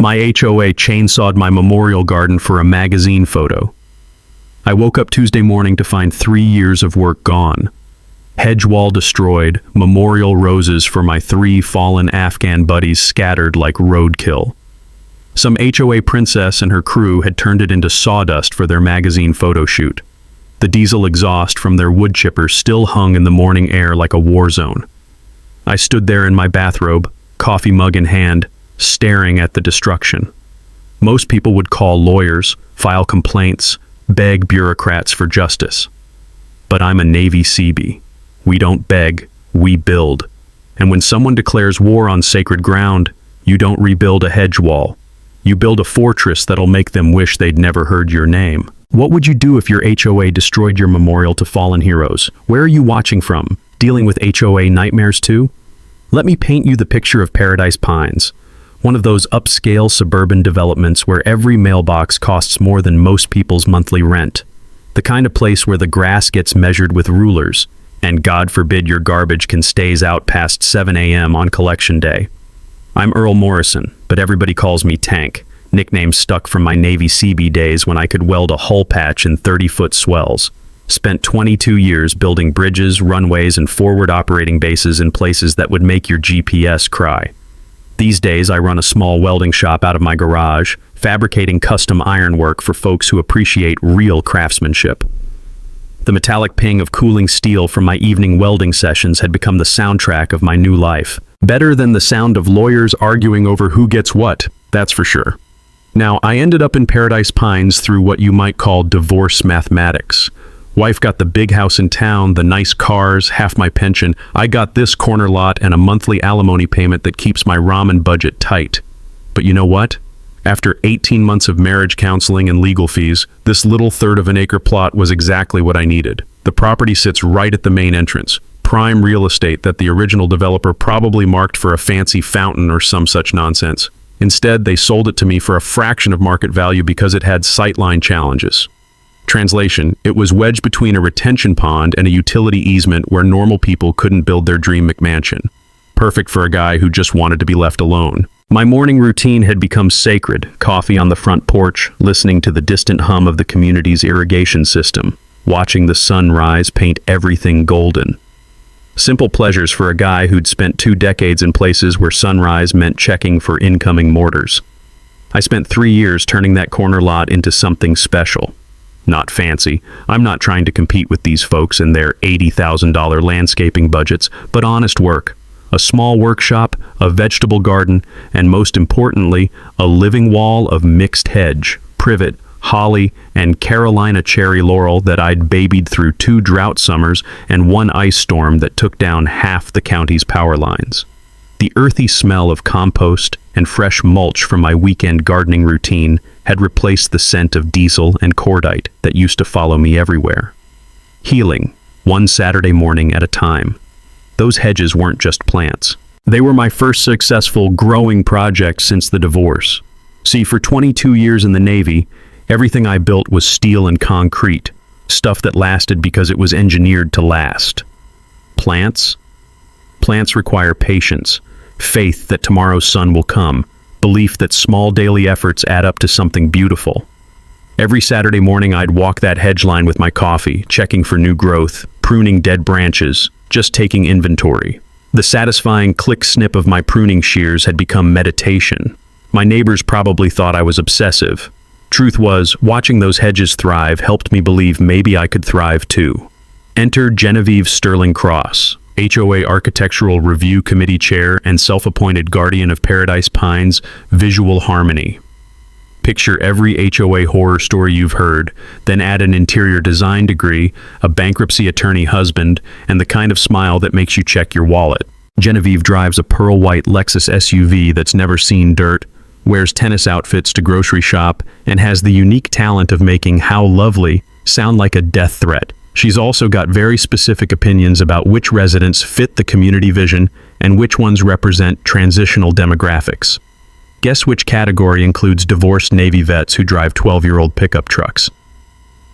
My HOA chainsawed my memorial garden for a magazine photo. I woke up Tuesday morning to find 3 years of work gone. Hedge wall destroyed, memorial roses for my 3 fallen Afghan buddies scattered like roadkill. Some HOA princess and her crew had turned it into sawdust for their magazine photo shoot. The diesel exhaust from their wood chipper still hung in the morning air like a war zone. I stood there in my bathrobe, coffee mug in hand, staring at the destruction. Most people would call lawyers, file complaints, beg bureaucrats for justice. But I'm a Navy Seabee. We don't beg, we build. And when someone declares war on sacred ground, you don't rebuild a hedge wall. You build a fortress that'll make them wish they'd never heard your name. What would you do if your HOA destroyed your memorial to fallen heroes? Where are you watching from? Dealing with HOA nightmares too? Let me paint you the picture of Paradise Pines, one of those upscale suburban developments where every mailbox costs more than most people's monthly rent. The kind of place where the grass gets measured with rulers, and God forbid your garbage can stays out past 7 a.m. on collection day. I'm Earl Morrison, but everybody calls me Tank, nickname stuck from my Navy Seabee days when I could weld a hull patch in 30-foot swells. Spent 22 years building bridges, runways, and forward operating bases in places that would make your GPS cry. These days, I run a small welding shop out of my garage, fabricating custom ironwork for folks who appreciate real craftsmanship. The metallic ping of cooling steel from my evening welding sessions had become the soundtrack of my new life. Better than the sound of lawyers arguing over who gets what, that's for sure. Now, I ended up in Paradise Pines through what you might call divorce mathematics. Wife got the big house in town, the nice cars, half my pension. I got this corner lot and a monthly alimony payment that keeps my ramen budget tight. But you know what? After 18 months of marriage counseling and legal fees, this little third of an acre plot was exactly what I needed. The property sits right at the main entrance, prime real estate that the original developer probably marked for a fancy fountain or some such nonsense. Instead, they sold it to me for a fraction of market value because it had sightline challenges. Translation, it was wedged between a retention pond and a utility easement where normal people couldn't build their dream McMansion. Perfect for a guy who just wanted to be left alone. My morning routine had become sacred, coffee on the front porch, listening to the distant hum of the community's irrigation system, watching the sun rise paint everything golden. Simple pleasures for a guy who'd spent 2 decades in places where sunrise meant checking for incoming mortars. I spent 3 years turning that corner lot into something special. Not fancy. I'm not trying to compete with these folks and their $80,000 landscaping budgets, but honest work. A small workshop, a vegetable garden, and most importantly, a living wall of mixed hedge, privet, holly, and Carolina cherry laurel that I'd babied through 2 drought summers and 1 ice storm that took down half the county's power lines. The earthy smell of compost and fresh mulch from my weekend gardening routine had replaced the scent of diesel and cordite that used to follow me everywhere. Healing, one Saturday morning at a time. Those hedges weren't just plants. They were my first successful growing project since the divorce. See, for 22 years in the Navy, everything I built was steel and concrete, stuff that lasted because it was engineered to last. Plants? Plants require patience, faith that tomorrow's sun will come, belief that small daily efforts add up to something beautiful. Every Saturday morning I'd walk that hedge line with my coffee, checking for new growth, pruning dead branches, just taking inventory. The satisfying click-snip of my pruning shears had become meditation. My neighbors probably thought I was obsessive. Truth was, watching those hedges thrive helped me believe maybe I could thrive too. Enter Genevieve Sterling Cross, HOA Architectural Review Committee Chair and self-appointed guardian of Paradise Pines' visual harmony. Picture every HOA horror story you've heard, then add an interior design degree, a bankruptcy attorney husband, and the kind of smile that makes you check your wallet. Genevieve drives a pearl-white Lexus SUV that's never seen dirt, wears tennis outfits to grocery shop, and has the unique talent of making "how lovely" sound like a death threat. She's also got very specific opinions about which residents fit the community vision and which ones represent transitional demographics. Guess which category includes divorced Navy vets who drive 12-year-old pickup trucks?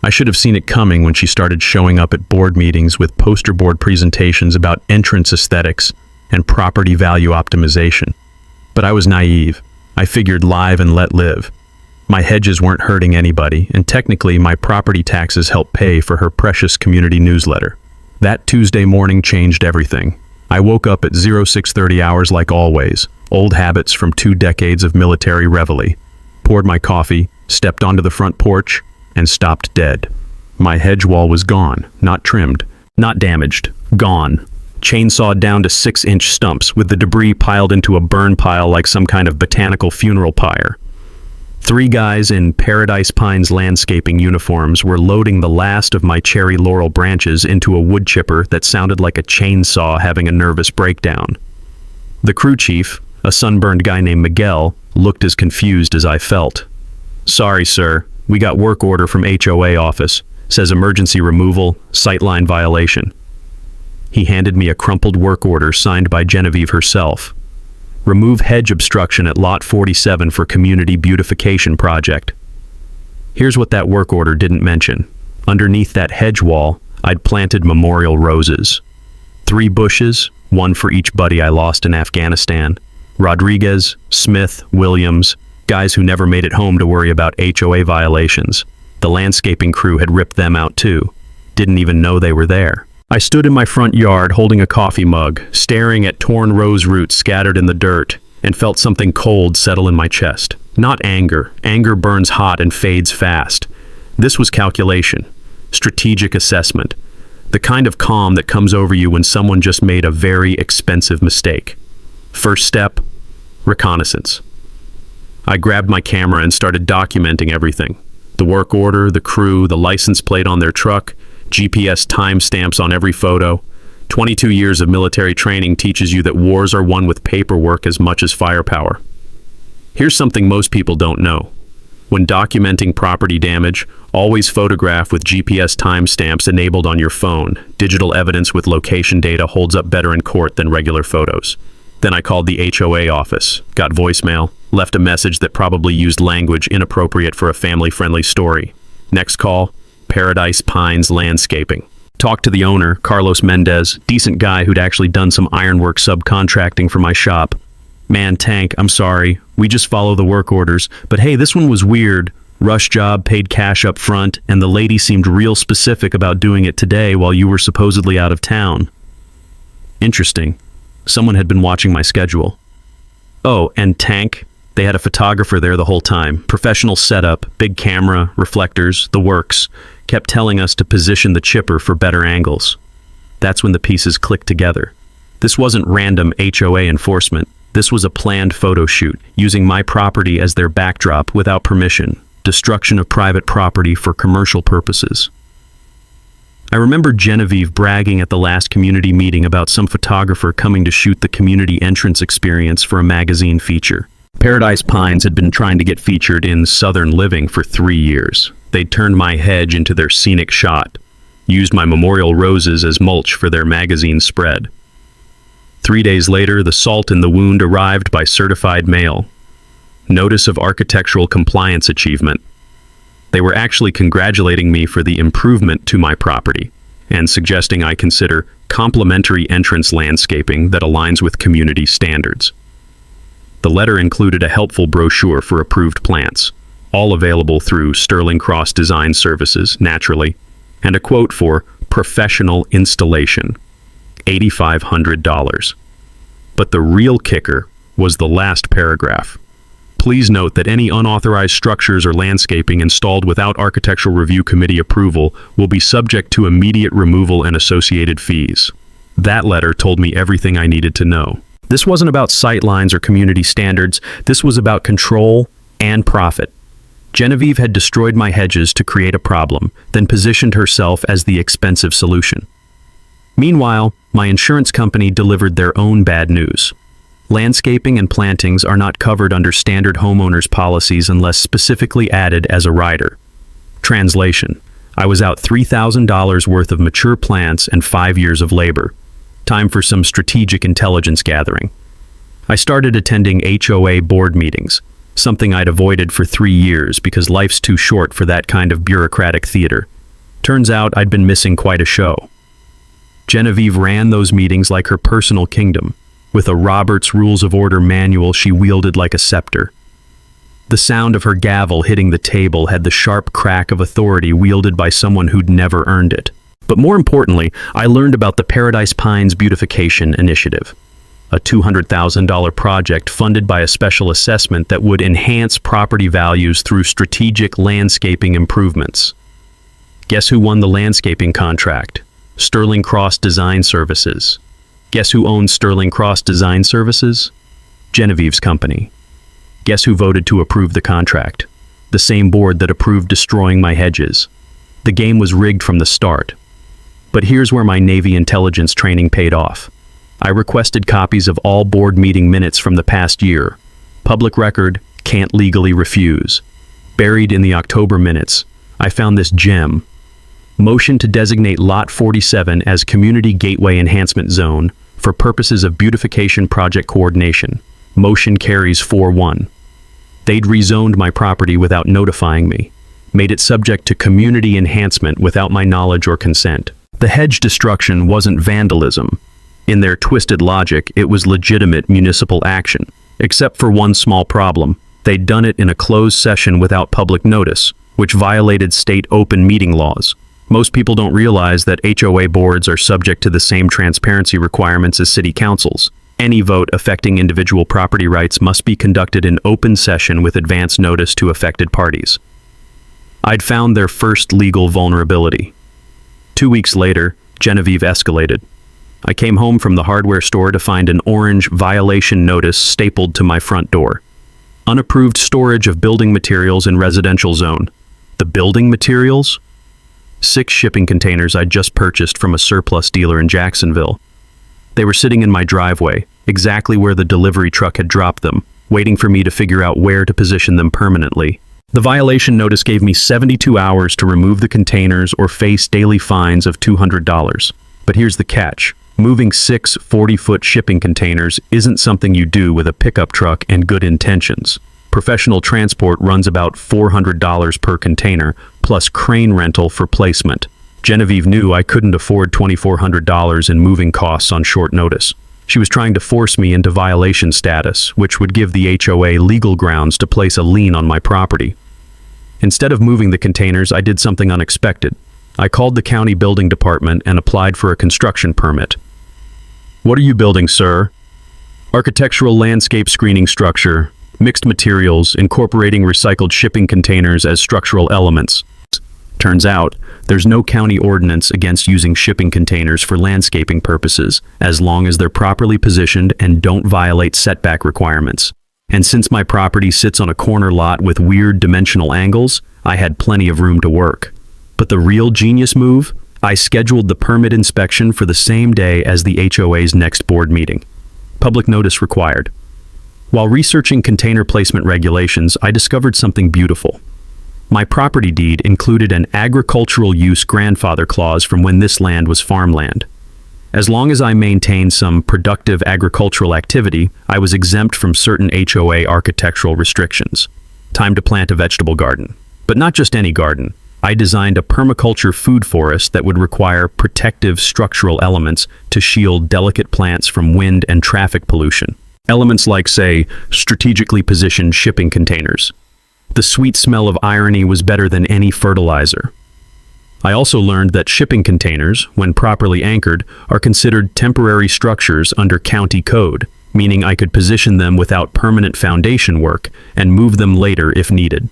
I should have seen it coming when she started showing up at board meetings with poster board presentations about entrance aesthetics and property value optimization. But I was naive. I figured live and let live. My hedges weren't hurting anybody, and technically my property taxes helped pay for her precious community newsletter. That Tuesday morning changed everything. I woke up at 0630 hours like always, old habits from 2 decades of military reveille. Poured my coffee, stepped onto the front porch, and stopped dead. My hedge wall was gone, not trimmed, not damaged, gone. Chainsawed down to 6-inch stumps with the debris piled into a burn pile like some kind of botanical funeral pyre. 3 guys in Paradise Pines landscaping uniforms were loading the last of my cherry laurel branches into a wood chipper that sounded like a chainsaw having a nervous breakdown. The crew chief, a sunburned guy named Miguel, looked as confused as I felt. "Sorry, sir. We got work order from HOA office. Says emergency removal, sightline violation." He handed me a crumpled work order signed by Genevieve herself. "Remove hedge obstruction at lot 47 for community beautification project." Here's what that work order didn't mention. Underneath that hedge wall, I'd planted memorial roses. 3 bushes, 1 for each buddy I lost in Afghanistan. Rodriguez, Smith, Williams, guys who never made it home to worry about HOA violations. The landscaping crew had ripped them out too. Didn't even know they were there. I stood in my front yard holding a coffee mug, staring at torn rose roots scattered in the dirt, and felt something cold settle in my chest. Not anger. Anger burns hot and fades fast. This was calculation, strategic assessment, the kind of calm that comes over you when someone just made a very expensive mistake. First step, reconnaissance. I grabbed my camera and started documenting everything. The work order, the crew, the license plate on their truck, GPS timestamps on every photo. 22 years of military training teaches you that wars are won with paperwork as much as firepower. Here's something most people don't know. When documenting property damage, always photograph with GPS timestamps enabled on your phone. Digital evidence with location data holds up better in court than regular photos. Then I called the HOA office, got voicemail, left a message that probably used language inappropriate for a family-friendly story. Next call, Paradise Pines Landscaping. Talked to the owner, Carlos Mendez, decent guy who'd actually done some ironwork subcontracting for my shop. "Man, Tank, I'm sorry. We just follow the work orders. But hey, this one was weird. Rush job, paid cash up front, and the lady seemed real specific about doing it today while you were supposedly out of town." Interesting. Someone had been watching my schedule. Oh, and Tank, they had a photographer there the whole time. Professional setup, big camera, reflectors, the works. Kept telling us to position the chipper for better angles. That's when the pieces clicked together. This wasn't random HOA enforcement. This was a planned photo shoot, using my property as their backdrop without permission. Destruction of private property for commercial purposes. I remember Genevieve bragging at the last community meeting about some photographer coming to shoot the community entrance experience for a magazine feature. Paradise Pines had been trying to get featured in Southern Living for 3 years. They'd turned my hedge into their scenic shot, used my memorial roses as mulch for their magazine spread. 3 days later, the salt in the wound arrived by certified mail. Notice of architectural compliance achievement. They were actually congratulating me for the improvement to my property and suggesting I consider complementary entrance landscaping that aligns with community standards. The letter included a helpful brochure for approved plants, all available through Sterling Cross Design Services, naturally, and a quote for professional installation, $8,500. But the real kicker was the last paragraph. Please note that any unauthorized structures or landscaping installed without Architectural Review Committee approval will be subject to immediate removal and associated fees. That letter told me everything I needed to know. This wasn't about sight lines or community standards. This was about control and profit. Genevieve had destroyed my hedges to create a problem, then positioned herself as the expensive solution. Meanwhile, my insurance company delivered their own bad news. Landscaping and plantings are not covered under standard homeowners policies unless specifically added as a rider. Translation: I was out $3,000 worth of mature plants and 5 years of labor. Time for some strategic intelligence gathering. I started attending HOA board meetings, something I'd avoided for 3 years because life's too short for that kind of bureaucratic theater. Turns out I'd been missing quite a show. Genevieve ran those meetings like her personal kingdom. With a Robert's Rules of Order manual she wielded like a scepter. The sound of her gavel hitting the table had the sharp crack of authority wielded by someone who'd never earned it. But more importantly, I learned about the Paradise Pines Beautification Initiative, a $200,000 project funded by a special assessment that would enhance property values through strategic landscaping improvements. Guess who won the landscaping contract? Sterling Cross Design Services. Guess who owns Sterling Cross Design Services? Genevieve's company. Guess who voted to approve the contract? The same board that approved destroying my hedges. The game was rigged from the start. But here's where my Navy intelligence training paid off. I requested copies of all board meeting minutes from the past year. Public record, can't legally refuse. Buried in the October minutes, I found this gem. Motion to designate Lot 47 as Community Gateway Enhancement Zone for purposes of beautification project coordination. Motion carries 4-1. They'd rezoned my property without notifying me, made it subject to community enhancement without my knowledge or consent. The hedge destruction wasn't vandalism. In their twisted logic, it was legitimate municipal action, except for one small problem. They'd done it in a closed session without public notice, which violated state open meeting laws. Most people don't realize that HOA boards are subject to the same transparency requirements as city councils. Any vote affecting individual property rights must be conducted in open session with advance notice to affected parties. I'd found their first legal vulnerability. 2 weeks later, Genevieve escalated. I came home from the hardware store to find an orange violation notice stapled to my front door. Unapproved storage of building materials in residential zone. The building materials? 6 shipping containers I'd just purchased from a surplus dealer in Jacksonville. They were sitting in my driveway, exactly where the delivery truck had dropped them, waiting for me to figure out where to position them permanently. The violation notice gave me 72 hours to remove the containers or face daily fines of $200. But here's the catch. Moving 6 40-foot shipping containers isn't something you do with a pickup truck and good intentions. Professional transport runs about $400 per container, plus crane rental for placement. Genevieve knew I couldn't afford $2,400 in moving costs on short notice. She was trying to force me into violation status, which would give the HOA legal grounds to place a lien on my property. Instead of moving the containers, I did something unexpected. I called the county building department and applied for a construction permit. "What are you building, sir?" "Architectural landscape screening structure, mixed materials, incorporating recycled shipping containers as structural elements." Turns out, there's no county ordinance against using shipping containers for landscaping purposes, as long as they're properly positioned and don't violate setback requirements. And since my property sits on a corner lot with weird dimensional angles, I had plenty of room to work. But the real genius move? I scheduled the permit inspection for the same day as the HOA's next board meeting. Public notice required. While researching container placement regulations, I discovered something beautiful. My property deed included an agricultural use grandfather clause from when this land was farmland. As long as I maintained some productive agricultural activity, I was exempt from certain HOA architectural restrictions. Time to plant a vegetable garden. But not just any garden. I designed a permaculture food forest that would require protective structural elements to shield delicate plants from wind and traffic pollution. Elements like, say, strategically positioned shipping containers. The sweet smell of irony was better than any fertilizer. I also learned that shipping containers, when properly anchored, are considered temporary structures under county code, meaning I could position them without permanent foundation work and move them later if needed.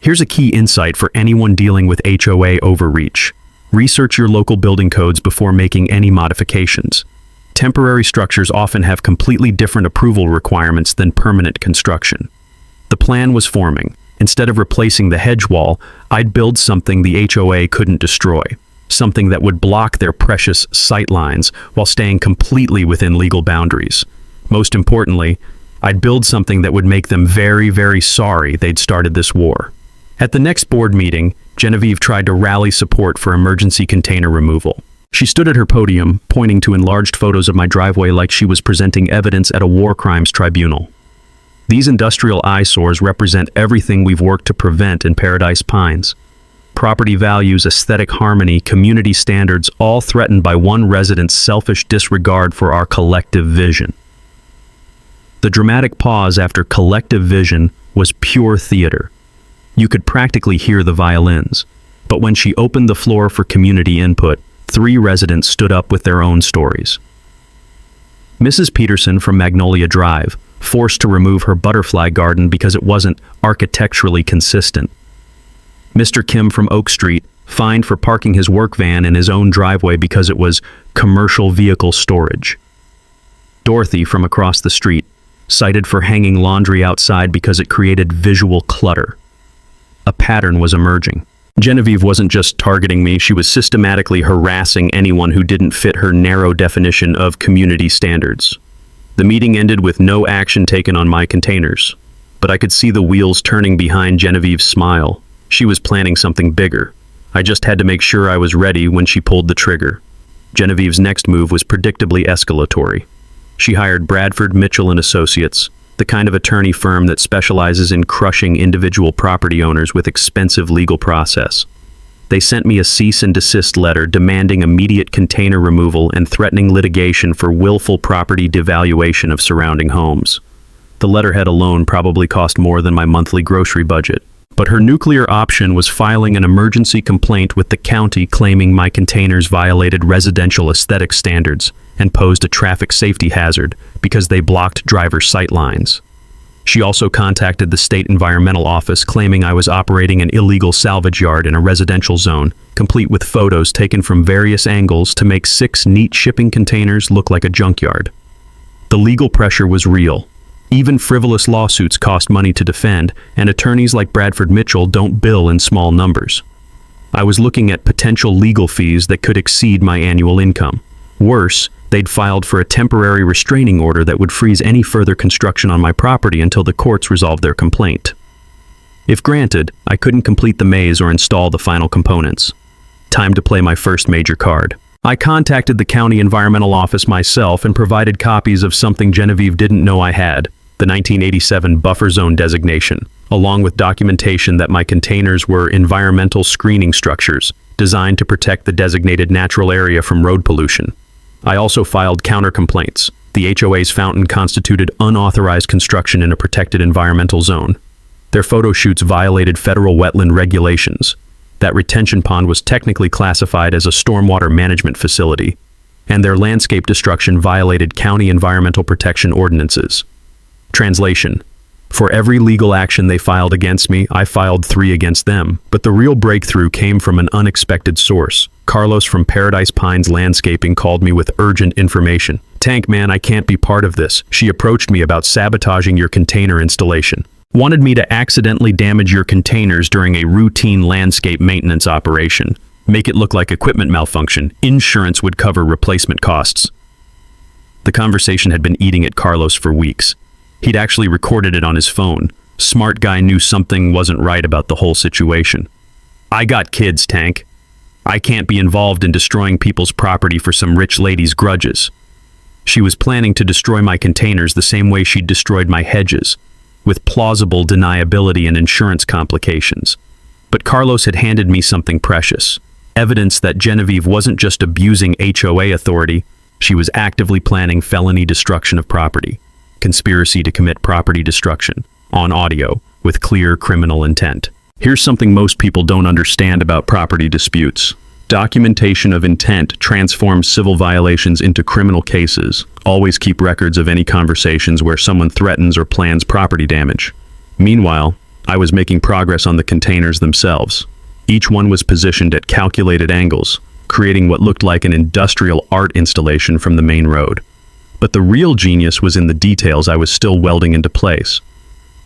Here's a key insight for anyone dealing with HOA overreach. Research your local building codes before making any modifications. Temporary structures often have completely different approval requirements than permanent construction. The plan was forming. Instead of replacing the hedge wall, I'd build something the HOA couldn't destroy. Something that would block their precious sight lines while staying completely within legal boundaries. Most importantly, I'd build something that would make them very, very sorry they'd started this war. At the next board meeting, Genevieve tried to rally support for emergency container removal. She stood at her podium, pointing to enlarged photos of my driveway like she was presenting evidence at a war crimes tribunal. These industrial eyesores represent everything we've worked to prevent in Paradise Pines. Property values, aesthetic harmony, community standards, all threatened by one resident's selfish disregard for our collective vision. The dramatic pause after collective vision was pure theater. You could practically hear the violins. But when she opened the floor for community input, 3 residents stood up with their own stories. Mrs. Peterson from Magnolia Drive, forced to remove her butterfly garden because it wasn't architecturally consistent. Mr. Kim from Oak Street, fined for parking his work van in his own driveway because it was commercial vehicle storage. Dorothy from across the street, cited for hanging laundry outside because it created visual clutter. A pattern was emerging. Genevieve wasn't just targeting me, she was systematically harassing anyone who didn't fit her narrow definition of community standards. The meeting ended with no action taken on my containers, but I could see the wheels turning behind Genevieve's smile. She was planning something bigger. I just had to make sure I was ready when she pulled the trigger. Genevieve's next move was predictably escalatory. She hired Bradford Mitchell and Associates, the kind of attorney firm that specializes in crushing individual property owners with expensive legal process. They sent me a cease and desist letter demanding immediate container removal and threatening litigation for willful property devaluation of surrounding homes. The letterhead alone probably cost more than my monthly grocery budget. But her nuclear option was filing an emergency complaint with the county claiming my containers violated residential aesthetic standards and posed a traffic safety hazard because they blocked driver sight lines. She also contacted the state environmental office claiming I was operating an illegal salvage yard in a residential zone, complete with photos taken from various angles to make 6 neat shipping containers look like a junkyard. The legal pressure was real. Even frivolous lawsuits cost money to defend, and attorneys like Bradford Mitchell don't bill in small numbers. I was looking at potential legal fees that could exceed my annual income. Worse, they'd filed for a temporary restraining order that would freeze any further construction on my property until the courts resolved their complaint. If granted, I couldn't complete the maze or install the final components. Time to play my first major card. I contacted the county environmental office myself and provided copies of something Genevieve didn't know I had, the 1987 buffer zone designation, along with documentation that my containers were environmental screening structures designed to protect the designated natural area from road pollution. I also filed counter-complaints. The HOA's fountain constituted unauthorized construction in a protected environmental zone. Their photo shoots violated federal wetland regulations. That retention pond was technically classified as a stormwater management facility, and their landscape destruction violated county environmental protection ordinances. Translation: for every legal action they filed against me, I filed 3 against them, but the real breakthrough came from an unexpected source. Carlos from Paradise Pines Landscaping called me with urgent information. "Tank man, I can't be part of this. She approached me about sabotaging your container installation. Wanted me to accidentally damage your containers during a routine landscape maintenance operation. Make it look like equipment malfunction. Insurance would cover replacement costs." The conversation had been eating at Carlos for weeks. He'd actually recorded it on his phone. Smart guy knew something wasn't right about the whole situation. "I got kids, Tank. I can't be involved in destroying people's property for some rich lady's grudges." She was planning to destroy my containers the same way she'd destroyed my hedges, with plausible deniability and insurance complications. But Carlos had handed me something precious, evidence that Genevieve wasn't just abusing HOA authority, she was actively planning felony destruction of property, conspiracy to commit property destruction, on audio, with clear criminal intent. Here's something most people don't understand about property disputes. Documentation of intent transforms civil violations into criminal cases. Always keep records of any conversations where someone threatens or plans property damage. Meanwhile, I was making progress on the containers themselves. Each one was positioned at calculated angles, creating what looked like an industrial art installation from the main road. But the real genius was in the details I was still welding into place.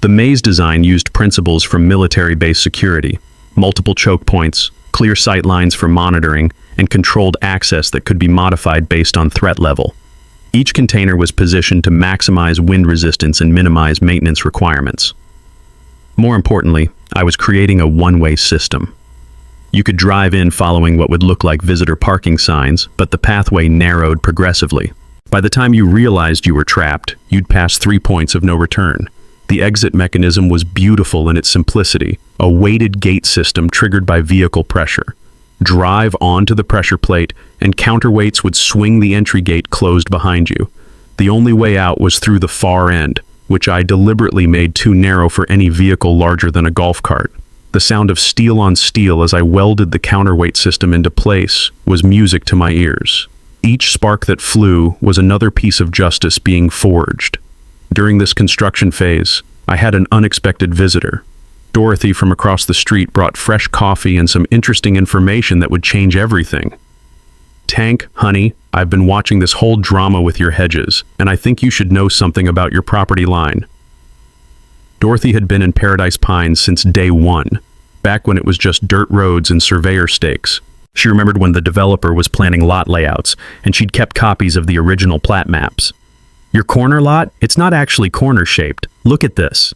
The maze design used principles from military-based security, multiple choke points, clear sight lines for monitoring, and controlled access that could be modified based on threat level. Each container was positioned to maximize wind resistance and minimize maintenance requirements. More importantly, I was creating a one-way system. You could drive in following what would look like visitor parking signs, but the pathway narrowed progressively. By the time you realized you were trapped, you'd pass 3 points of no return. The exit mechanism was beautiful in its simplicity, a weighted gate system triggered by vehicle pressure. Drive onto the pressure plate, and counterweights would swing the entry gate closed behind you. The only way out was through the far end, which I deliberately made too narrow for any vehicle larger than a golf cart. The sound of steel on steel as I welded the counterweight system into place was music to my ears. Each spark that flew was another piece of justice being forged. During this construction phase, I had an unexpected visitor. Dorothy from across the street brought fresh coffee and some interesting information that would change everything. "Tank, honey, I've been watching this whole drama with your hedges, and I think you should know something about your property line." Dorothy had been in Paradise Pines since day one, back when it was just dirt roads and surveyor stakes. She remembered when the developer was planning lot layouts, and she'd kept copies of the original plat maps. "Your corner lot? It's not actually corner-shaped. Look at this."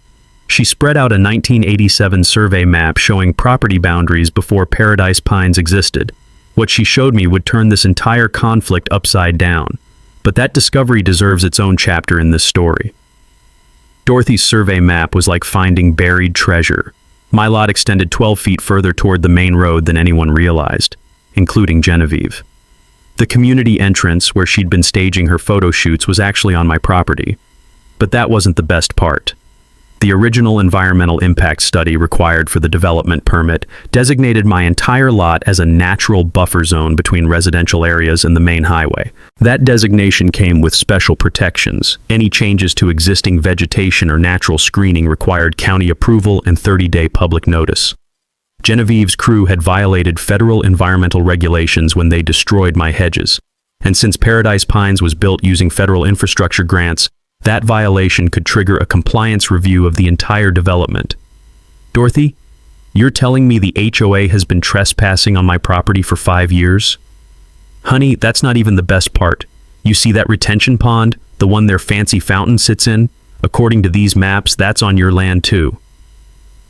She spread out a 1987 survey map showing property boundaries before Paradise Pines existed. What she showed me would turn this entire conflict upside down. But that discovery deserves its own chapter in this story. Dorothy's survey map was like finding buried treasure. My lot extended 12 feet further toward the main road than anyone realized, including Genevieve. The community entrance where she'd been staging her photo shoots was actually on my property. But that wasn't the best part. The original environmental impact study required for the development permit designated my entire lot as a natural buffer zone between residential areas and the main highway. That designation came with special protections. Any changes to existing vegetation or natural screening required county approval and 30-day public notice. Genevieve's crew had violated federal environmental regulations when they destroyed my hedges. And since Paradise Pines was built using federal infrastructure grants, that violation could trigger a compliance review of the entire development. "Dorothy, you're telling me the HOA has been trespassing on my property for 5 years?" "Honey, that's not even the best part. You see that retention pond, the one their fancy fountain sits in? According to these maps, that's on your land too."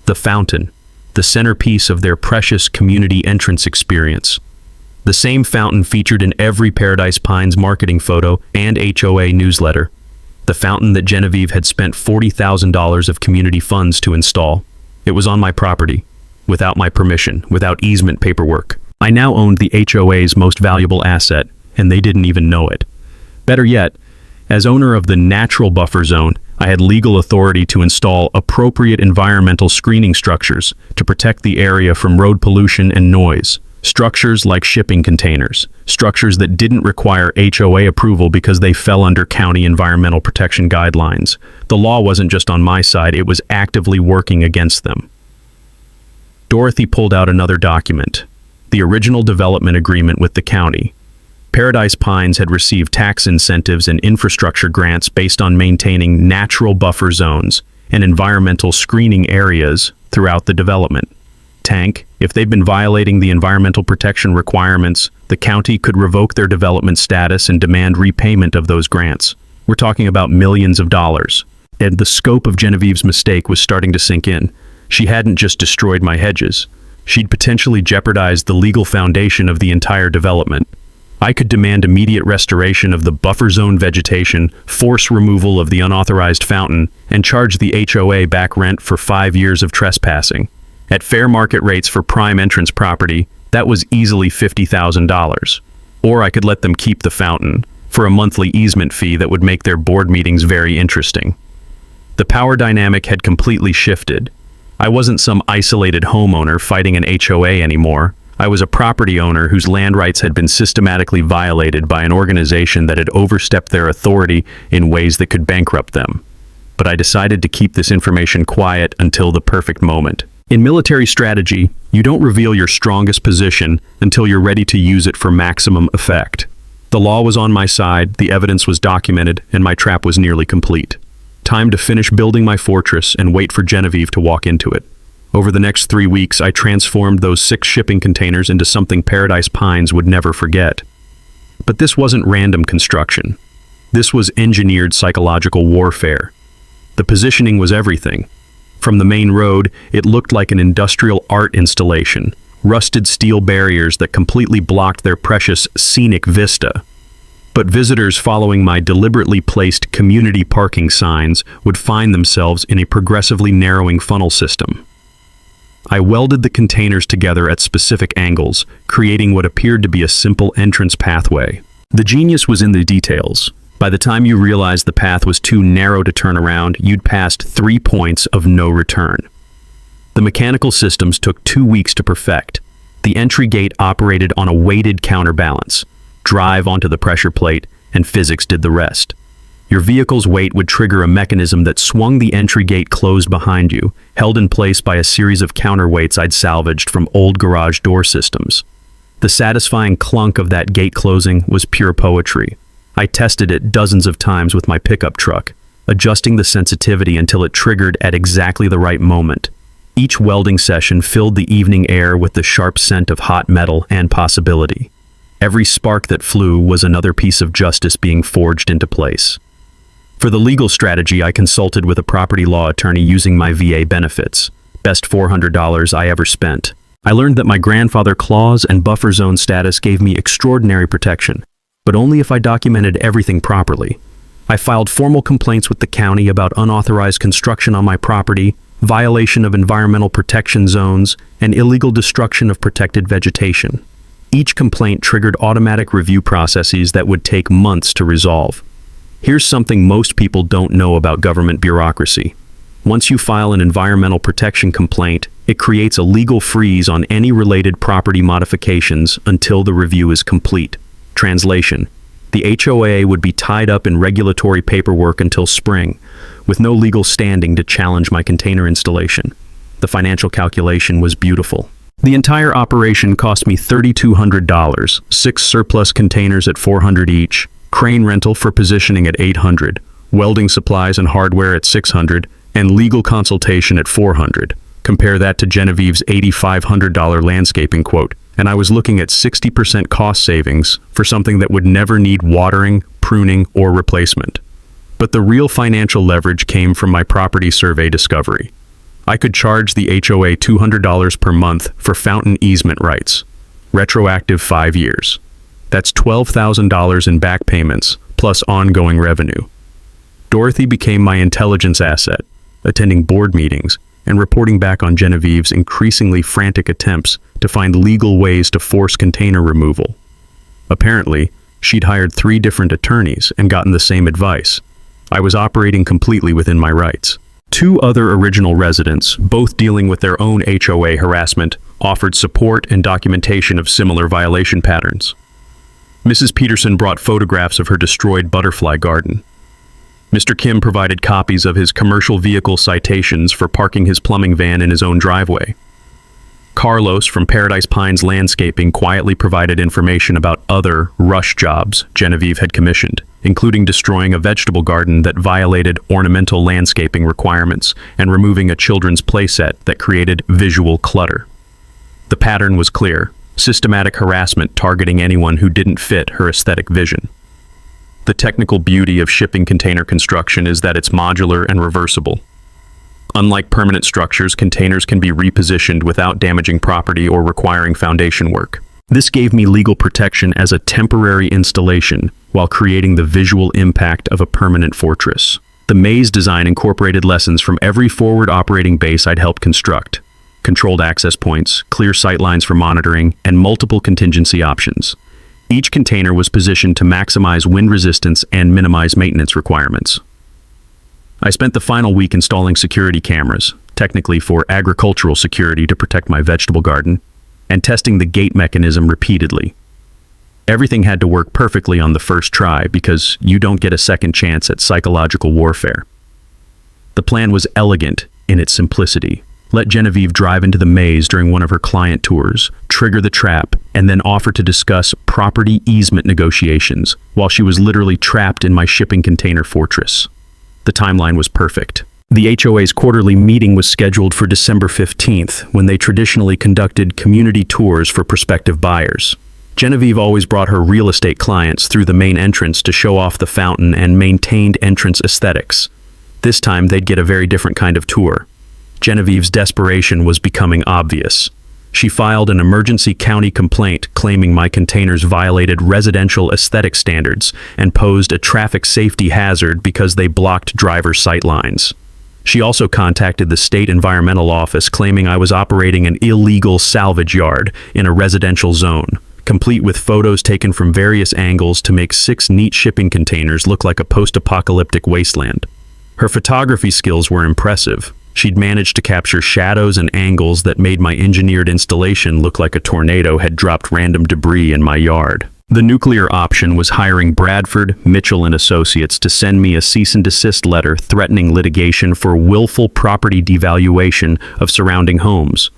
The fountain, the centerpiece of their precious community entrance experience. The same fountain featured in every Paradise Pines marketing photo and HOA newsletter. The fountain that Genevieve had spent $40,000 of community funds to install. It was on my property, without my permission, without easement paperwork. I now owned the HOA's most valuable asset, and they didn't even know it. Better yet, as owner of the natural buffer zone, I had legal authority to install appropriate environmental screening structures to protect the area from road pollution and noise. Structures like shipping containers, structures that didn't require HOA approval because they fell under county environmental protection guidelines. The law wasn't just on my side, it was actively working against them. Dorothy pulled out another document, the original development agreement with the county. Paradise Pines had received tax incentives and infrastructure grants based on maintaining natural buffer zones and environmental screening areas throughout the development. Tank, if they'd been violating the environmental protection requirements, the county could revoke their development status and demand repayment of those grants. We're talking about millions of dollars. And the scope of Genevieve's mistake was starting to sink in. She hadn't just destroyed my hedges. She'd potentially jeopardized the legal foundation of the entire development. I could demand immediate restoration of the buffer zone vegetation, force removal of the unauthorized fountain, and charge the HOA back rent for 5 years of trespassing. At fair market rates for prime entrance property, that was easily $50,000. Or I could let them keep the fountain for a monthly easement fee that would make their board meetings very interesting. The power dynamic had completely shifted. I wasn't some isolated homeowner fighting an HOA anymore. I was a property owner whose land rights had been systematically violated by an organization that had overstepped their authority in ways that could bankrupt them. But I decided to keep this information quiet until the perfect moment. In military strategy, you don't reveal your strongest position until you're ready to use it for maximum effect. The law was on my side, the evidence was documented, and my trap was nearly complete. Time to finish building my fortress and wait for Genevieve to walk into it. Over the next 3 weeks, I transformed those 6 shipping containers into something Paradise Pines would never forget. But this wasn't random construction. This was engineered psychological warfare. The positioning was everything. From the main road, it looked like an industrial art installation, rusted steel barriers that completely blocked their precious scenic vista. But visitors following my deliberately placed community parking signs would find themselves in a progressively narrowing funnel system. I welded the containers together at specific angles, creating what appeared to be a simple entrance pathway. The genius was in the details. By the time you realized the path was too narrow to turn around, you'd passed 3 points of no return. The mechanical systems took 2 weeks to perfect. The entry gate operated on a weighted counterbalance. Drive onto the pressure plate, and physics did the rest. Your vehicle's weight would trigger a mechanism that swung the entry gate closed behind you, held in place by a series of counterweights I'd salvaged from old garage door systems. The satisfying clunk of that gate closing was pure poetry. I tested it dozens of times with my pickup truck, adjusting the sensitivity until it triggered at exactly the right moment. Each welding session filled the evening air with the sharp scent of hot metal and possibility. Every spark that flew was another piece of justice being forged into place. For the legal strategy, I consulted with a property law attorney using my VA benefits. Best $400 I ever spent. I learned that my grandfather clause and buffer zone status gave me extraordinary protection, but only if I documented everything properly. I filed formal complaints with the county about unauthorized construction on my property, violation of environmental protection zones, and illegal destruction of protected vegetation. Each complaint triggered automatic review processes that would take months to resolve. Here's something most people don't know about government bureaucracy. Once you file an environmental protection complaint, it creates a legal freeze on any related property modifications until the review is complete. Translation: the HOA would be tied up in regulatory paperwork until spring, with no legal standing to challenge my container installation. The financial calculation was beautiful. The entire operation cost me $3,200, 6 surplus containers at $400 each, crane rental for positioning at $800, welding supplies and hardware at $600, and legal consultation at $400. Compare that to Genevieve's $8,500 landscaping quote, and I was looking at 60% cost savings for something that would never need watering, pruning, or replacement. But the real financial leverage came from my property survey discovery. I could charge the HOA $200 per month for fountain easement rights, retroactive 5 years. That's $12,000 in back payments, plus ongoing revenue. Dorothy became my intelligence asset, attending board meetings and reporting back on Genevieve's increasingly frantic attempts to find legal ways to force container removal. Apparently, she'd hired 3 different attorneys and gotten the same advice. I was operating completely within my rights. 2 other original residents, both dealing with their own HOA harassment, offered support and documentation of similar violation patterns. Mrs. Peterson brought photographs of her destroyed butterfly garden. Mr. Kim provided copies of his commercial vehicle citations for parking his plumbing van in his own driveway. Carlos from Paradise Pines Landscaping quietly provided information about other rush jobs Genevieve had commissioned, including destroying a vegetable garden that violated ornamental landscaping requirements and removing a children's playset that created visual clutter. The pattern was clear: systematic harassment targeting anyone who didn't fit her aesthetic vision. The technical beauty of shipping container construction is that it's modular and reversible. Unlike permanent structures, containers can be repositioned without damaging property or requiring foundation work. This gave me legal protection as a temporary installation while creating the visual impact of a permanent fortress. The maze design incorporated lessons from every forward operating base I'd helped construct: controlled access points, clear sight lines for monitoring, and multiple contingency options. Each container was positioned to maximize wind resistance and minimize maintenance requirements. I spent the final week installing security cameras, technically for agricultural security to protect my vegetable garden, and testing the gate mechanism repeatedly. Everything had to work perfectly on the first try because you don't get a second chance at psychological warfare. The plan was elegant in its simplicity. Let Genevieve drive into the maze during one of her client tours, trigger the trap, and then offer to discuss property easement negotiations while she was literally trapped in my shipping container fortress. The timeline was perfect. The HOA's quarterly meeting was scheduled for December 15th, when they traditionally conducted community tours for prospective buyers. Genevieve always brought her real estate clients through the main entrance to show off the fountain and maintained entrance aesthetics. This time, they'd get a very different kind of tour. Genevieve's desperation was becoming obvious. She filed an emergency county complaint claiming my containers violated residential aesthetic standards and posed a traffic safety hazard because they blocked driver sight lines. She also contacted the state environmental office claiming I was operating an illegal salvage yard in a residential zone, complete with photos taken from various angles to make 6 neat shipping containers look like a post-apocalyptic wasteland. Her photography skills were impressive. She'd managed to capture shadows and angles that made my engineered installation look like a tornado had dropped random debris in my yard. The nuclear option was hiring Bradford, Mitchell & Associates to send me a cease and desist letter threatening litigation for willful property devaluation of surrounding homes.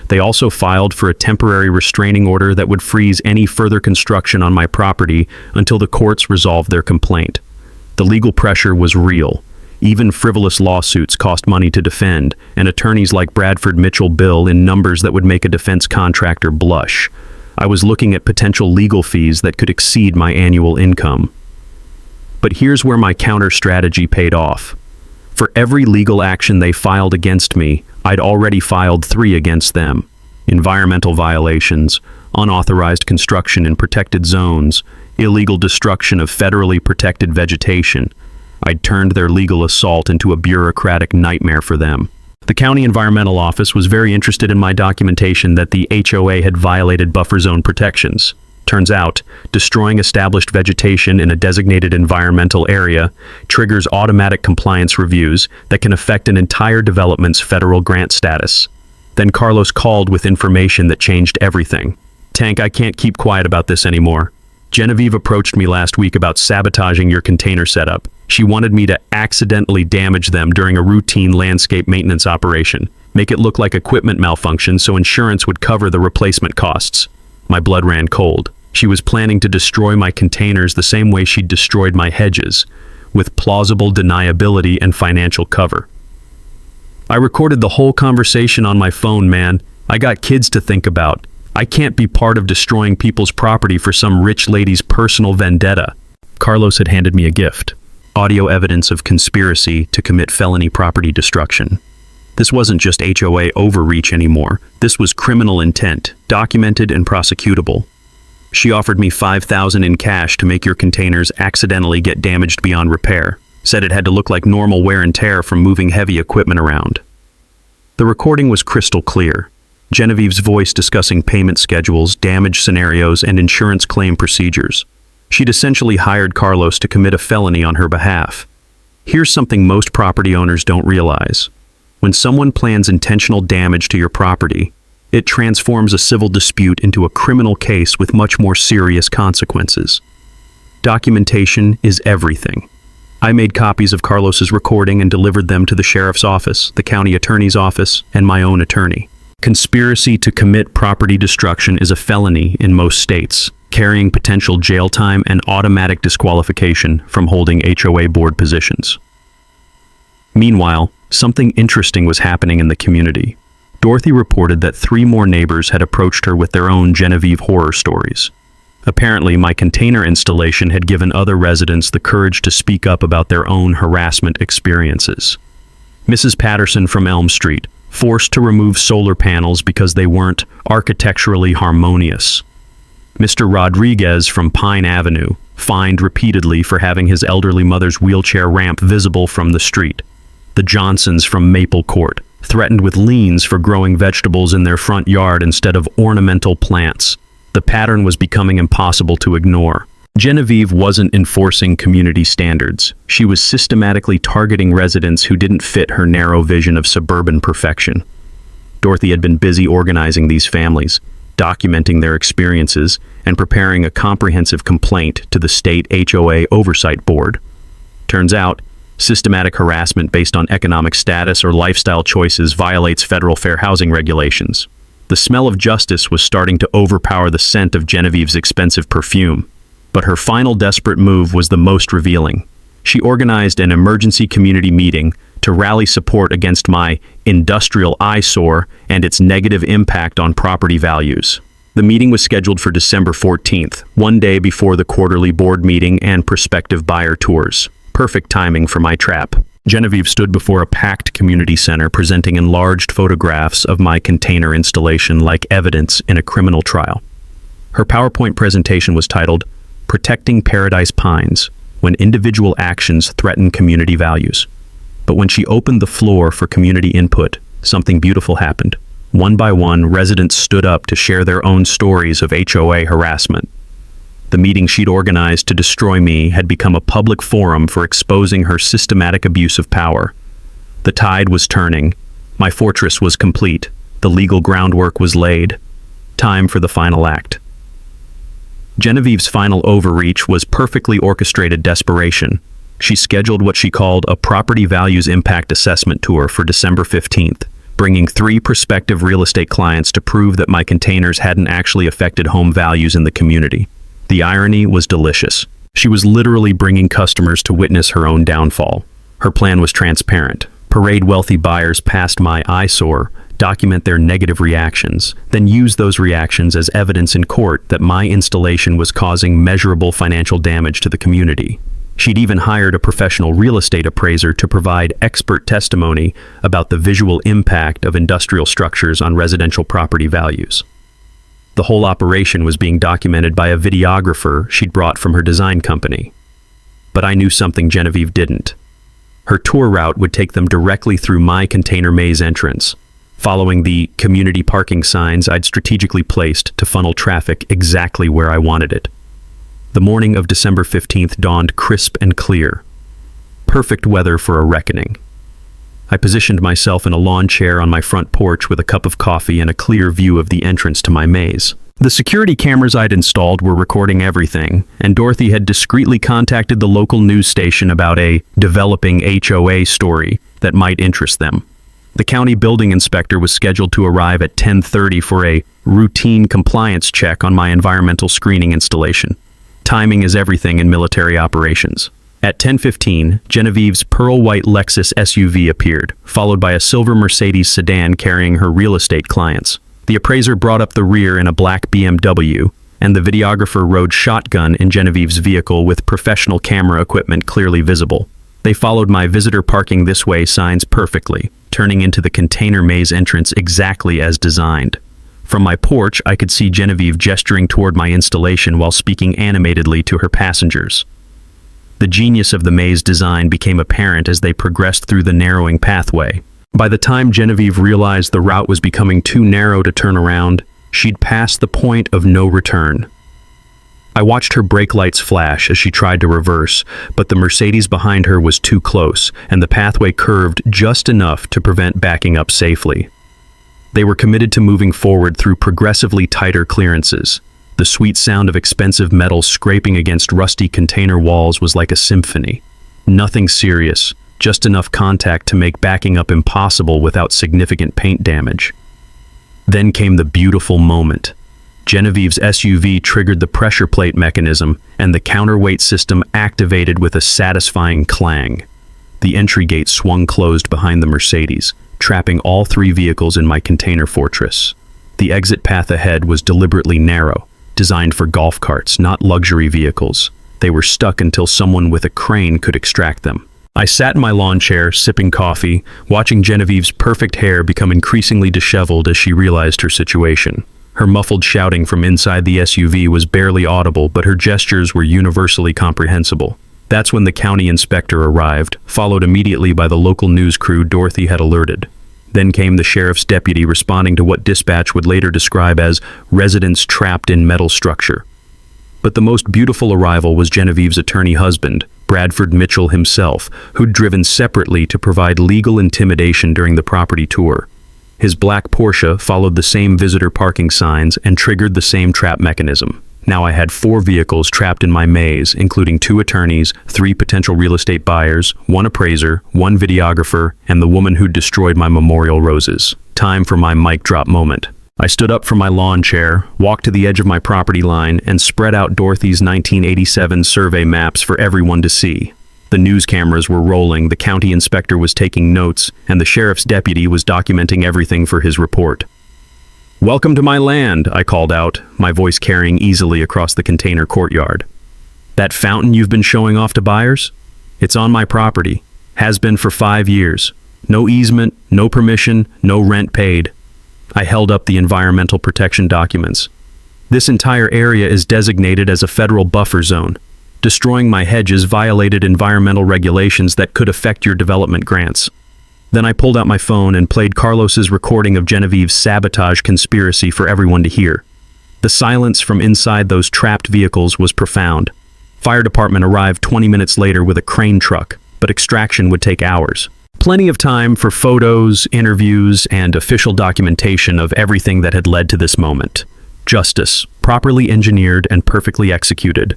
They also filed for a temporary restraining order that would freeze any further construction on my property until the courts resolved their complaint. The legal pressure was real. Even frivolous lawsuits cost money to defend, and attorneys like Bradford Mitchell bill in numbers that would make a defense contractor blush. I was looking at potential legal fees that could exceed my annual income. But here's where my counter strategy paid off. For every legal action they filed against me, I'd already filed 3 against them. Environmental violations, unauthorized construction in protected zones, illegal destruction of federally protected vegetation. I'd turned their legal assault into a bureaucratic nightmare for them. The county environmental office was very interested in my documentation that the HOA had violated buffer zone protections. Turns out, destroying established vegetation in a designated environmental area triggers automatic compliance reviews that can affect an entire development's federal grant status. Then Carlos called with information that changed everything. Tank, I can't keep quiet about this anymore. Genevieve approached me last week about sabotaging your container setup. She wanted me to accidentally damage them during a routine landscape maintenance operation, make it look like equipment malfunction so insurance would cover the replacement costs. My blood ran cold. She was planning to destroy my containers the same way she'd destroyed my hedges, with plausible deniability and financial cover. I recorded the whole conversation on my phone, man. I got kids to think about. I can't be part of destroying people's property for some rich lady's personal vendetta. Carlos had handed me a gift. Audio evidence of conspiracy to commit felony property destruction. This wasn't just HOA overreach anymore. This was criminal intent, documented and prosecutable. She offered me $5,000 in cash to make your containers accidentally get damaged beyond repair. Said it had to look like normal wear and tear from moving heavy equipment around. The recording was crystal clear. Genevieve's voice discussing payment schedules, damage scenarios, and insurance claim procedures. She'd essentially hired Carlos to commit a felony on her behalf. Here's something most property owners don't realize. When someone plans intentional damage to your property, it transforms a civil dispute into a criminal case with much more serious consequences. Documentation is everything. I made copies of Carlos's recording and delivered them to the sheriff's office, the county attorney's office, and my own attorney. Conspiracy to commit property destruction is a felony in most states, carrying potential jail time and automatic disqualification from holding HOA board positions. Meanwhile, something interesting was happening in the community. Dorothy reported that 3 more neighbors had approached her with their own Genevieve horror stories. Apparently, my container installation had given other residents the courage to speak up about their own harassment experiences. Mrs. Patterson from Elm Street, forced to remove solar panels because they weren't architecturally harmonious. Mr. Rodriguez from Pine Avenue, fined repeatedly for having his elderly mother's wheelchair ramp visible from the street. The Johnsons from Maple Court, threatened with liens for growing vegetables in their front yard instead of ornamental plants. The pattern was becoming impossible to ignore. Genevieve wasn't enforcing community standards. She was systematically targeting residents who didn't fit her narrow vision of suburban perfection. Dorothy had been busy organizing these families, documenting their experiences, and preparing a comprehensive complaint to the state HOA Oversight Board. Turns out, systematic harassment based on economic status or lifestyle choices violates federal fair housing regulations. The smell of justice was starting to overpower the scent of Genevieve's expensive perfume. But her final desperate move was the most revealing. She organized an emergency community meeting to rally support against my industrial eyesore and its negative impact on property values. The meeting was scheduled for December 14th, one day before the quarterly board meeting and prospective buyer tours. Perfect timing for my trap. Genevieve stood before a packed community center presenting enlarged photographs of my container installation like evidence in a criminal trial. Her PowerPoint presentation was titled, "Protecting Paradise Pines, When Individual Actions Threaten Community Values." But when she opened the floor for community input, something beautiful happened. One by one, residents stood up to share their own stories of HOA harassment. The meeting she'd organized to destroy me had become a public forum for exposing her systematic abuse of power. The tide was turning. My fortress was complete. The legal groundwork was laid. Time for the final act. Genevieve's final overreach was perfectly orchestrated desperation. She scheduled what she called a property values impact assessment tour for December 15th, bringing 3 prospective real estate clients to prove that my containers hadn't actually affected home values in the community. The irony was delicious. She was literally bringing customers to witness her own downfall. Her plan was transparent. Parade wealthy buyers past my eyesore, document their negative reactions, then use those reactions as evidence in court that my installation was causing measurable financial damage to the community. She'd even hired a professional real estate appraiser to provide expert testimony about the visual impact of industrial structures on residential property values. The whole operation was being documented by a videographer she'd brought from her design company. But I knew something Genevieve didn't. Her tour route would take them directly through my container maze entrance, following the community parking signs I'd strategically placed to funnel traffic exactly where I wanted it. The morning of December 15th dawned crisp and clear. Perfect weather for a reckoning. I positioned myself in a lawn chair on my front porch with a cup of coffee and a clear view of the entrance to my maze. The security cameras I'd installed were recording everything, and Dorothy had discreetly contacted the local news station about a developing HOA story that might interest them. The county building inspector was scheduled to arrive at 10:30 for a routine compliance check on my environmental screening installation. Timing is everything in military operations. At 10:15, Genevieve's pearl-white Lexus SUV appeared, followed by a silver Mercedes sedan carrying her real estate clients. The appraiser brought up the rear in a black BMW, and the videographer rode shotgun in Genevieve's vehicle with professional camera equipment clearly visible. They followed my visitor parking this way signs perfectly, turning into the container maze entrance exactly as designed. From my porch, I could see Genevieve gesturing toward my installation while speaking animatedly to her passengers. The genius of the maze design became apparent as they progressed through the narrowing pathway. By the time Genevieve realized the route was becoming too narrow to turn around, she'd passed the point of no return. I watched her brake lights flash as she tried to reverse, but the Mercedes behind her was too close, and the pathway curved just enough to prevent backing up safely. They were committed to moving forward through progressively tighter clearances. The sweet sound of expensive metal scraping against rusty container walls was like a symphony. Nothing serious, just enough contact to make backing up impossible without significant paint damage. Then came the beautiful moment. Genevieve's SUV triggered the pressure plate mechanism, and the counterweight system activated with a satisfying clang. The entry gate swung closed behind the Mercedes, trapping all 3 vehicles in my container fortress. The exit path ahead was deliberately narrow, designed for golf carts, not luxury vehicles. They were stuck until someone with a crane could extract them. I sat in my lawn chair, sipping coffee, watching Genevieve's perfect hair become increasingly disheveled as she realized her situation. Her muffled shouting from inside the SUV was barely audible, but her gestures were universally comprehensible. That's when the county inspector arrived, followed immediately by the local news crew Dorothy had alerted. Then came the sheriff's deputy responding to what dispatch would later describe as residents trapped in metal structure. But the most beautiful arrival was Genevieve's attorney husband, Bradford Mitchell himself, who'd driven separately to provide legal intimidation during the property tour. His black Porsche followed the same visitor parking signs and triggered the same trap mechanism. Now I had 4 vehicles trapped in my maze, including 2 attorneys, 3 potential real estate buyers, 1 appraiser, 1 videographer, and the woman who'd destroyed my memorial roses. Time for my mic drop moment. I stood up from my lawn chair, walked to the edge of my property line, and spread out Dorothy's 1987 survey maps for everyone to see. The news cameras were rolling, the county inspector was taking notes, and the sheriff's deputy was documenting everything for his report. "Welcome to my land," I called out, my voice carrying easily across the container courtyard. "That fountain you've been showing off to buyers? It's on my property. Has been for 5 years. No easement, no permission, no rent paid." I held up the environmental protection documents. "This entire area is designated as a federal buffer zone. Destroying my hedges violated environmental regulations that could affect your development grants." Then I pulled out my phone and played Carlos's recording of Genevieve's sabotage conspiracy for everyone to hear. The silence from inside those trapped vehicles was profound. Fire department arrived 20 minutes later with a crane truck, but extraction would take hours. Plenty of time for photos, interviews, and official documentation of everything that had led to this moment. Justice, properly engineered and perfectly executed.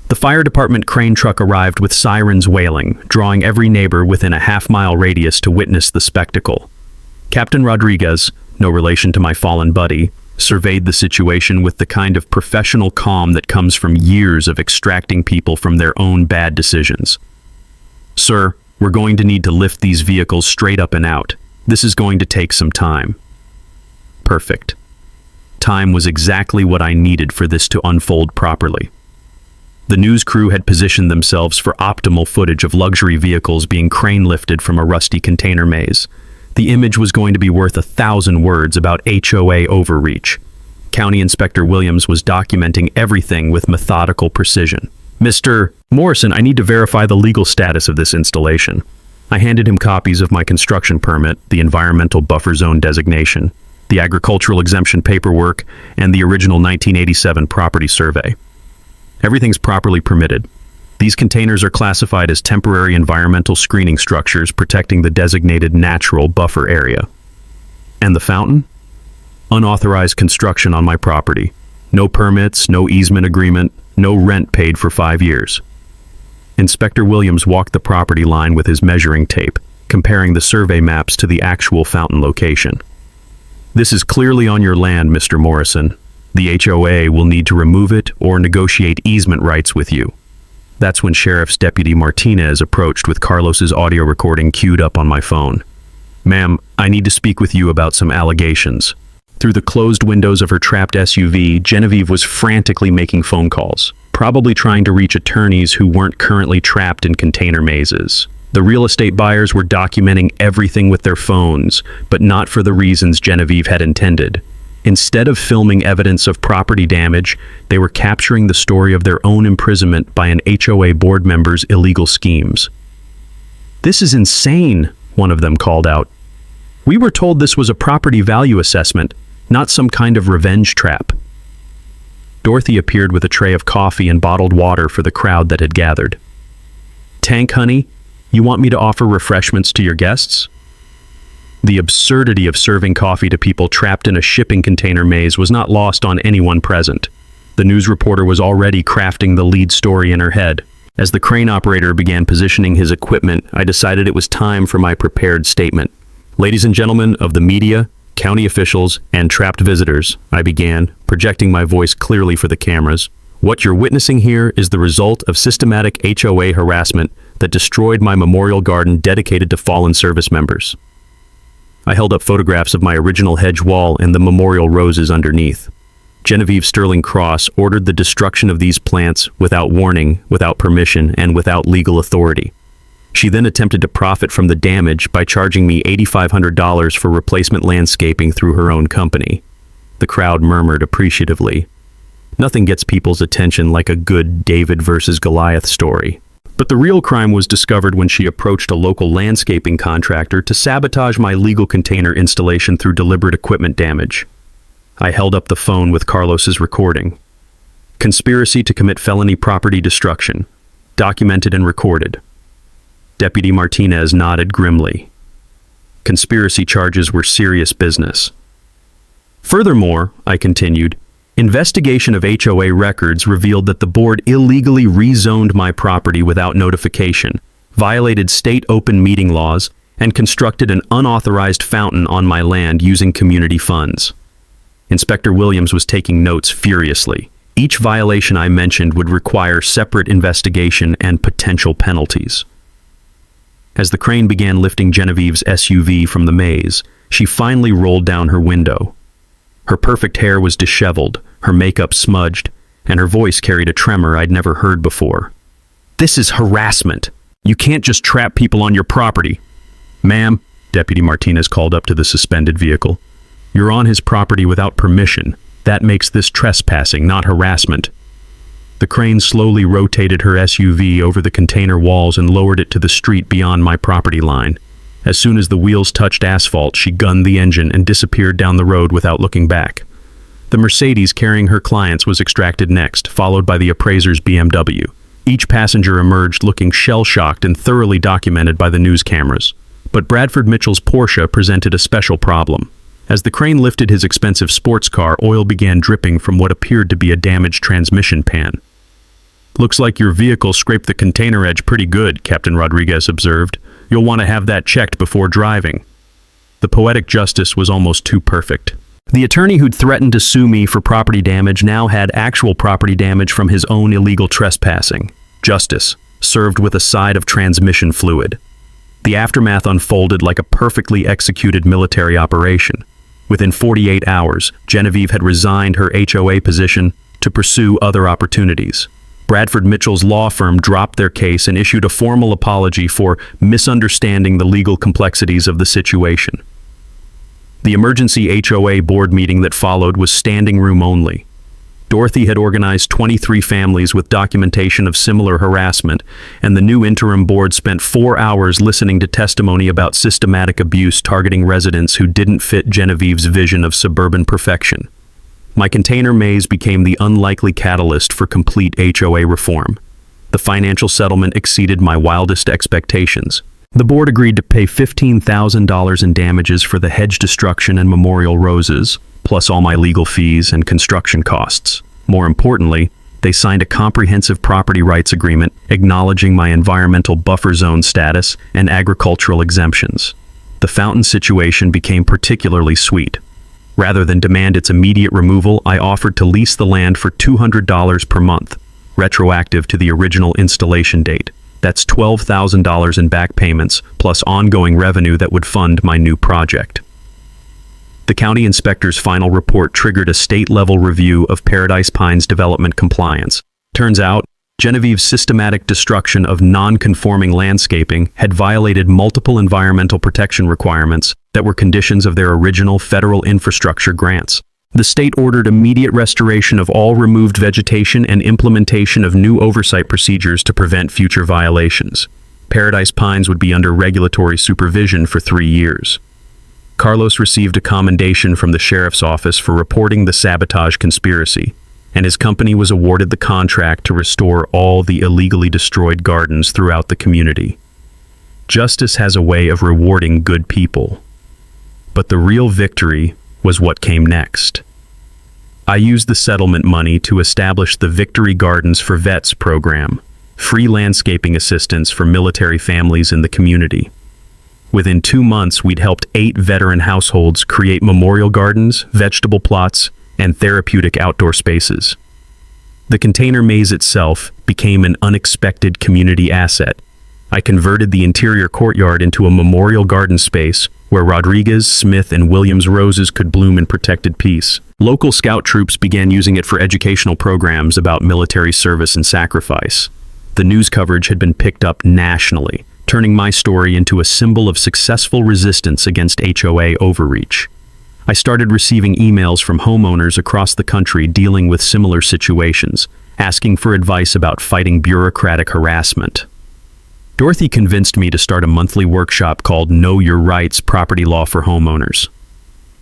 The fire department crane truck arrived with sirens wailing, drawing every neighbor within a half-mile radius to witness the spectacle. Captain Rodriguez, no relation to my fallen buddy, surveyed the situation with the kind of professional calm that comes from years of extracting people from their own bad decisions. "Sir, we're going to need to lift these vehicles straight up and out. This is going to take some time." Perfect. Time was exactly what I needed for this to unfold properly. The news crew had positioned themselves for optimal footage of luxury vehicles being crane lifted from a rusty container maze. The image was going to be worth 1,000 words about HOA overreach. County Inspector Williams was documenting everything with methodical precision. "Mr. Morrison, I need to verify the legal status of this installation." I handed him copies of my construction permit, the environmental buffer zone designation, the agricultural exemption paperwork, and the original 1987 property survey. "Everything's properly permitted. These containers are classified as temporary environmental screening structures protecting the designated natural buffer area." "And the fountain?" "Unauthorized construction on my property. No permits, no easement agreement, no rent paid for 5 years." Inspector Williams walked the property line with his measuring tape, comparing the survey maps to the actual fountain location. "This is clearly on your land, Mr. Morrison. The HOA will need to remove it or negotiate easement rights with you." That's when Sheriff's Deputy Martinez approached with Carlos's audio recording queued up on my phone. "Ma'am, I need to speak with you about some allegations." Through the closed windows of her trapped SUV, Genevieve was frantically making phone calls, probably trying to reach attorneys who weren't currently trapped in container mazes. The real estate buyers were documenting everything with their phones, but not for the reasons Genevieve had intended. Instead of filming evidence of property damage, they were capturing the story of their own imprisonment by an HOA board member's illegal schemes. "This is insane," one of them called out. "We were told this was a property value assessment, not some kind of revenge trap." Dorothy appeared with a tray of coffee and bottled water for the crowd that had gathered. "Tank, honey, you want me to offer refreshments to your guests?" The absurdity of serving coffee to people trapped in a shipping container maze was not lost on anyone present. The news reporter was already crafting the lead story in her head. As the crane operator began positioning his equipment, I decided it was time for my prepared statement. "Ladies and gentlemen of the media, county officials, and trapped visitors," I began, projecting my voice clearly for the cameras. "What you're witnessing here is the result of systematic HOA harassment that destroyed my memorial garden dedicated to fallen service members." I held up photographs of my original hedge wall and the memorial roses underneath. Genevieve Sterling Cross ordered the destruction of these plants without warning, without permission, and without legal authority. She then attempted to profit from the damage by charging me $8,500 for replacement landscaping through her own company. The crowd murmured appreciatively. Nothing gets people's attention like a good David versus Goliath story. But the real crime was discovered when she approached a local landscaping contractor to sabotage my legal container installation through deliberate equipment damage. I held up the phone with Carlos's recording. "Conspiracy to commit felony property destruction. Documented and recorded." Deputy Martinez nodded grimly. Conspiracy charges were serious business. "Furthermore," I continued, "investigation of HOA records revealed that the board illegally rezoned my property without notification, violated state open meeting laws, and constructed an unauthorized fountain on my land using community funds." Inspector Williams was taking notes furiously. Each violation I mentioned would require separate investigation and potential penalties. As the crane began lifting Genevieve's SUV from the maze, she finally rolled down her window. Her perfect hair was disheveled, her makeup smudged, and her voice carried a tremor I'd never heard before. "This is harassment. You can't just trap people on your property." "Ma'am," Deputy Martinez called up to the suspended vehicle, "you're on his property without permission. That makes this trespassing, not harassment." The crane slowly rotated her SUV over the container walls and lowered it to the street beyond my property line. As soon as the wheels touched asphalt, she gunned the engine and disappeared down the road without looking back. The Mercedes carrying her clients was extracted next, followed by the appraiser's BMW. Each passenger emerged looking shell-shocked and thoroughly documented by the news cameras. But Bradford Mitchell's Porsche presented a special problem. As the crane lifted his expensive sports car, oil began dripping from what appeared to be a damaged transmission pan. "Looks like your vehicle scraped the container edge pretty good," Captain Rodriguez observed. "You'll want to have that checked before driving." The poetic justice was almost too perfect. The attorney who'd threatened to sue me for property damage now had actual property damage from his own illegal trespassing. Justice, served with a side of transmission fluid. The aftermath unfolded like a perfectly executed military operation. Within 48 hours, Genevieve had resigned her HOA position to pursue other opportunities. Bradford Mitchell's law firm dropped their case and issued a formal apology for misunderstanding the legal complexities of the situation. The emergency HOA board meeting that followed was standing room only. Dorothy had organized 23 families with documentation of similar harassment, and the new interim board spent 4 hours listening to testimony about systematic abuse targeting residents who didn't fit Genevieve's vision of suburban perfection. My container maze became the unlikely catalyst for complete HOA reform. The financial settlement exceeded my wildest expectations. The board agreed to pay $15,000 in damages for the hedge destruction and memorial roses, plus all my legal fees and construction costs. More importantly, they signed a comprehensive property rights agreement acknowledging my environmental buffer zone status and agricultural exemptions. The fountain situation became particularly sweet. Rather than demand its immediate removal, I offered to lease the land for $200 per month, retroactive to the original installation date. That's $12,000 in back payments, plus ongoing revenue that would fund my new project. The county inspector's final report triggered a state-level review of Paradise Pines development compliance. Turns out, Genevieve's systematic destruction of non-conforming landscaping had violated multiple environmental protection requirements that were conditions of their original federal infrastructure grants. The state ordered immediate restoration of all removed vegetation and implementation of new oversight procedures to prevent future violations. Paradise Pines would be under regulatory supervision for 3 years. Carlos received a commendation from the sheriff's office for reporting the sabotage conspiracy, and his company was awarded the contract to restore all the illegally destroyed gardens throughout the community. Justice has a way of rewarding good people. But the real victory was what came next. I used the settlement money to establish the Victory Gardens for Vets program, free landscaping assistance for military families in the community. Within 2 months, we'd helped 8 veteran households create memorial gardens, vegetable plots, and therapeutic outdoor spaces. The container maze itself became an unexpected community asset. I converted the interior courtyard into a memorial garden space where Rodriguez, Smith, and Williams roses could bloom in protected peace. Local scout troops began using it for educational programs about military service and sacrifice. The news coverage had been picked up nationally, turning my story into a symbol of successful resistance against HOA overreach. I started receiving emails from homeowners across the country dealing with similar situations, asking for advice about fighting bureaucratic harassment. Dorothy convinced me to start a monthly workshop called Know Your Rights Property Law for Homeowners.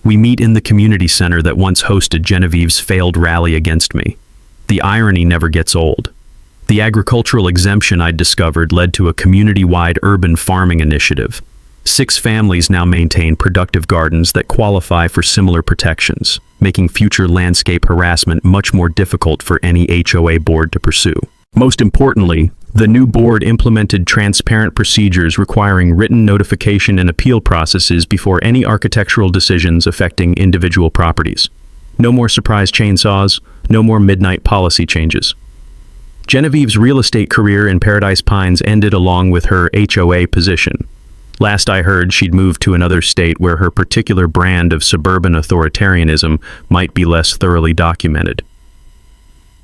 We meet in the community center that once hosted Genevieve's failed rally against me. The irony never gets old. The agricultural exemption I'd discovered led to a community-wide urban farming initiative. 6 families now maintain productive gardens that qualify for similar protections, making future landscape harassment much more difficult for any HOA board to pursue. Most importantly, the new board implemented transparent procedures requiring written notification and appeal processes before any architectural decisions affecting individual properties. No more surprise chainsaws, no more midnight policy changes. Genevieve's real estate career in Paradise Pines ended along with her HOA position. Last I heard, she'd moved to another state where her particular brand of suburban authoritarianism might be less thoroughly documented.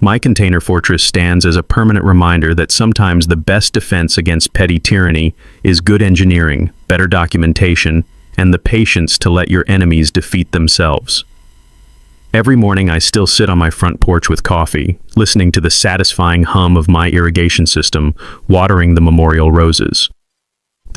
My container fortress stands as a permanent reminder that sometimes the best defense against petty tyranny is good engineering, better documentation, and the patience to let your enemies defeat themselves. Every morning I still sit on my front porch with coffee, listening to the satisfying hum of my irrigation system, watering the memorial roses.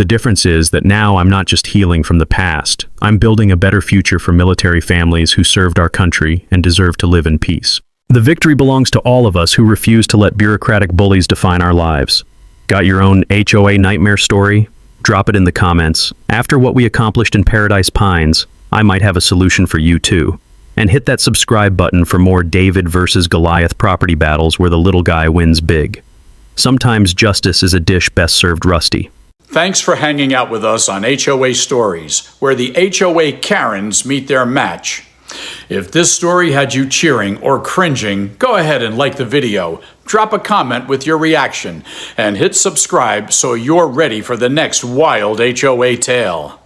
The difference is that now I'm not just healing from the past. I'm building a better future for military families who served our country and deserve to live in peace. The victory belongs to all of us who refuse to let bureaucratic bullies define our lives. Got your own HOA nightmare story? Drop it in the comments. After what we accomplished in Paradise Pines, I might have a solution for you too. And hit that subscribe button for more David versus Goliath property battles where the little guy wins big. Sometimes justice is a dish best served rusty. Thanks for hanging out with us on HOA Stories, where the HOA Karens meet their match. If this story had you cheering or cringing, go ahead and like the video, drop a comment with your reaction, and hit subscribe so you're ready for the next wild HOA tale.